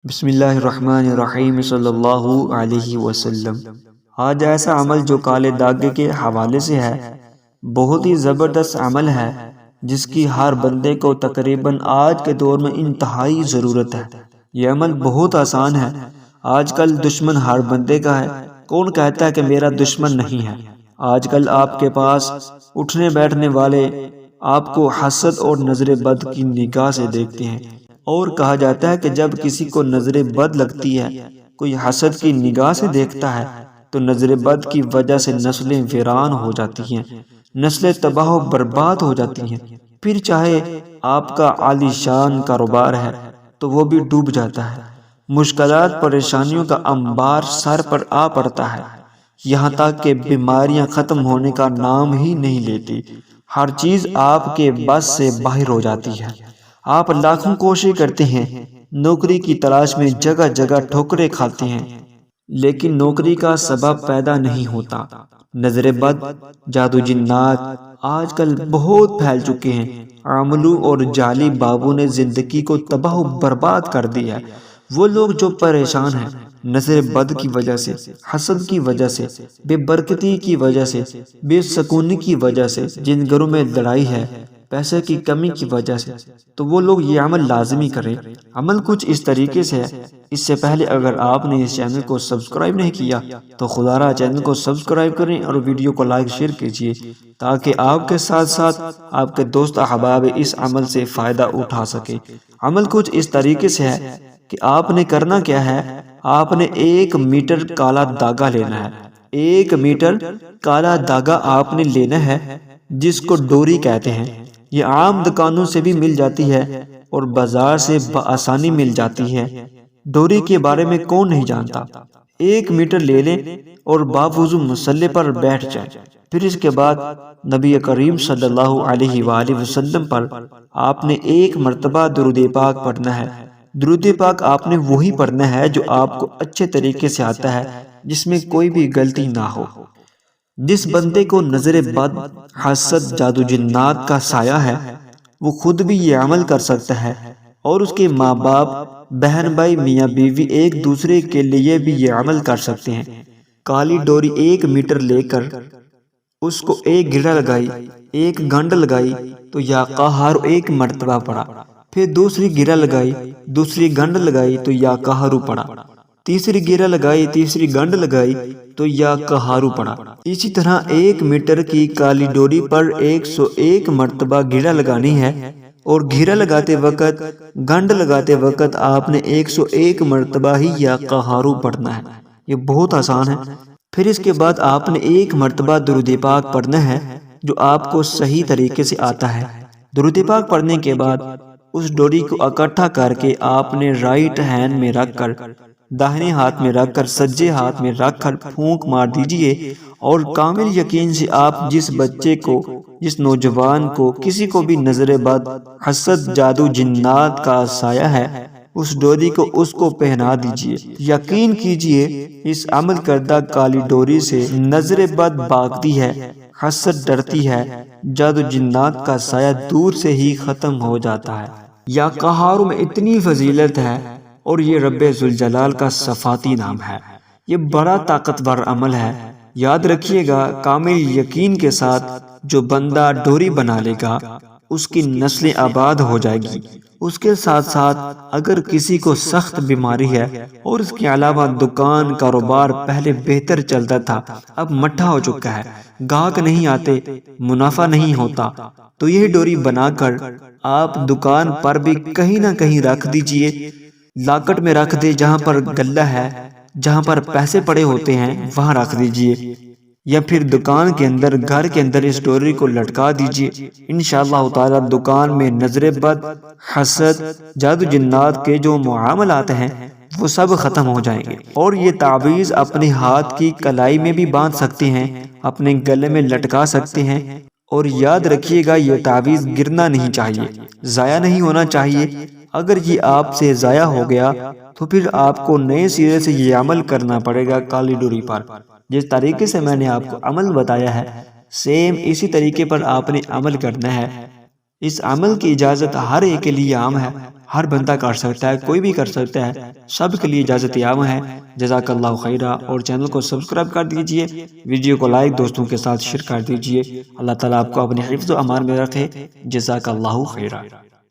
بسم اللہ الرحمن الرحیم صلی اللہ علیہ وسلم۔ آج ایسا عمل جو کالے داغے کے حوالے سے ہے، بہت ہی زبردست عمل ہے جس کی ہر بندے کو تقریباً آج کے دور میں انتہائی ضرورت ہے۔ یہ عمل بہت آسان ہے۔ آج کل دشمن ہر بندے کا ہے، کون کہتا ہے کہ میرا دشمن نہیں ہے؟ آج کل آپ کے پاس اٹھنے بیٹھنے والے آپ کو حسد اور نظر بد کی نگاہ سے دیکھتے ہیں، اور کہا جاتا ہے کہ جب کسی کو نظر بد لگتی ہے، کوئی حسد کی نگاہ سے دیکھتا ہے، تو نظر بد کی وجہ سے نسلیں ویران ہو جاتی ہیں، نسلیں تباہ و برباد ہو جاتی ہیں۔ پھر چاہے آپ کا عالی شان کاروبار ہے تو وہ بھی ڈوب جاتا ہے، مشکلات پریشانیوں کا انبار سر پر آ پڑتا ہے، یہاں تک کہ بیماریاں ختم ہونے کا نام ہی نہیں لیتی، ہر چیز آپ کے بس سے باہر ہو جاتی ہے۔ آپ لاکھوں کوشش کرتے ہیں، نوکری کی تلاش میں جگہ جگہ ٹھوکریں کھاتے ہیں، لیکن نوکری کا سبب پیدا نہیں ہوتا۔ نظر بد، جادو جنات آج کل بہت پھیل چکے ہیں۔ عاملوں اور جعلی بابوں نے زندگی کو تباہ و برباد کر دیا ہے۔ وہ لوگ جو پریشان ہیں نظر بد کی وجہ سے، حسد کی وجہ سے، بے برکتی کی وجہ سے، بے سکونی کی وجہ سے، جن گھروں میں لڑائی ہے پیسے کی کمی کی وجہ سے، تو وہ لوگ یہ عمل لازمی کریں۔ عمل کچھ اس طریقے سے ہے۔ اس سے پہلے اگر آپ نے اس چینل کو سبسکرائب نہیں کیا تو خدا را چینل کو سبسکرائب کریں اور ویڈیو کو لائک شیئر کیجیے، تاکہ آپ کے ساتھ ساتھ آپ کے دوست احباب اس عمل سے فائدہ اٹھا سکیں۔ عمل کچھ اس طریقے سے ہے کہ آپ نے کرنا کیا ہے، آپ نے 1 میٹر کالا دھاگا لینا ہے۔ 1 میٹر کالا دھاگا آپ نے لینا ہے، جس کو ڈوری کہتے ہیں۔ یہ عام دکانوں سے بھی مل جاتی ہے اور بازار سے بآسانی مل جاتی ہے۔ ڈوری کے بارے میں کون نہیں جانتا؟ 1 میٹر لے لیں اور باوضو مصلی پر بیٹھ جائیں۔ پھر اس کے بعد نبی کریم صلی اللہ علیہ وآلہ وسلم پر آپ نے 1 مرتبہ درود پاک پڑھنا ہے۔ درود پاک آپ نے وہی پڑھنا ہے جو آپ کو اچھے طریقے سے آتا ہے، جس میں کوئی بھی غلطی نہ ہو۔ جس بندے کو نظر بد، حسد، جادو جنات کا سایہ ہے، وہ خود بھی یہ عمل کر سکتا ہے، اور اس کے ماں باپ، بہن بھائی، میاں بیوی ایک دوسرے کے لیے بھی یہ عمل کر سکتے ہیں۔ کالی ڈوری 1 میٹر لے کر اس کو 1 گرہ لگائی، 1 گنڈ لگائی تو یا قہار 1 مرتبہ پڑا، پھر دوسری گرہ لگائی، دوسری گنڈ لگائی تو یا قہارو پڑا، تیسری گرہ لگائی، تیسری گنڈ لگائی تو یا قہارو پڑا۔ اسی طرح 1 میٹر کی کالی ڈوری پر 101 مرتبہ گرہ لگانی ہے، اور گرہ لگاتے وقت، گنڈ لگاتے وقت آپ نے 101 مرتبہ ہی یا قہارو پڑھنا ہے۔ یہ بہت آسان ہے۔ پھر اس کے بعد آپ نے 1 مرتبہ درود پاک پڑھنا ہے جو آپ کو صحیح طریقے سے آتا ہے۔ درود پاک پڑھنے کے بعد اس ڈوری کو اکٹھا کر کے آپ نے رائٹ ہینڈ میں رکھ کر، داہنے ہاتھ میں رکھ کر، سجے ہاتھ میں رکھ کر پھونک مار دیجئے، اور کامل یقین سے آپ جس بچے کو، جس نوجوان کو، کسی کو بھی نظر بد، حسد، جادو جنات کا سایہ ہے، اس ڈوری کو اس کو پہنا دیجئے۔ یقین کیجئے اس عمل کردہ کالی ڈوری سے نظر بد بھاگتی ہے، حسد ڈرتی ہے، جادو جنات کا سایہ دور سے ہی ختم ہو جاتا ہے۔ یا قہار میں اتنی فضیلت ہے، اور یہ رب ذوالجلال کا صفاتی نام ہے۔ یہ بڑا طاقتور عمل ہے۔ یاد رکھیے گا، کامل یقین کے ساتھ جو بندہ ڈوری بنا لے گا، اس کی نسلیں آباد ہو جائے گی۔ اس کے ساتھ ساتھ اگر کسی کو سخت بیماری ہے، اور اس کے علاوہ دکان کاروبار پہلے بہتر چلتا تھا، اب مٹھا ہو چکا ہے، گاہک نہیں آتے، منافع نہیں ہوتا، تو یہ ڈوری بنا کر آپ دکان پر بھی کہیں نہ کہیں رکھ دیجئے، لاکٹ میں رکھ دے، جہاں پر گلہ ہے، جہاں پر پیسے پڑے ہوتے ہیں وہاں رکھ دیجئے، یا پھر دکان کے اندر، گھر کے اندر اس ڈوری کو لٹکا دیجئے۔ انشاءاللہ تعالی دکان میں نظر بد، حسد، جادو جنات کے جو معاملات ہیں وہ سب ختم ہو جائیں گے۔ اور یہ تعویذ اپنے ہاتھ کی کلائی میں بھی باندھ سکتے ہیں، اپنے گلے میں لٹکا سکتے ہیں، اور یاد رکھیے گا یہ تعویذ گرنا نہیں چاہیے، ضائع نہیں ہونا چاہیے۔ اگر یہ آپ سے ضائع ہو گیا تو پھر آپ کو نئے سرے سے یہ عمل کرنا پڑے گا کالی ڈوری پر۔ جس طریقے سے میں نے آپ کو عمل بتایا ہے، سیم اسی طریقے پر آپ نے عمل کرنا ہے۔ اس عمل کی اجازت ہر ایک کے لیے عام ہے۔ ہر بندہ کر سکتا ہے، کوئی بھی کر سکتا ہے، سب کے لیے اجازت عام ہے۔ جزاک اللہ خیرہ، اور چینل کو سبسکرائب کر دیجئے، ویڈیو کو لائک دوستوں کے ساتھ شیئر کر دیجئے۔ اللہ تعالیٰ آپ کو اپنے حفظ و امان میں رکھے۔ جزاک اللہ خیرہ۔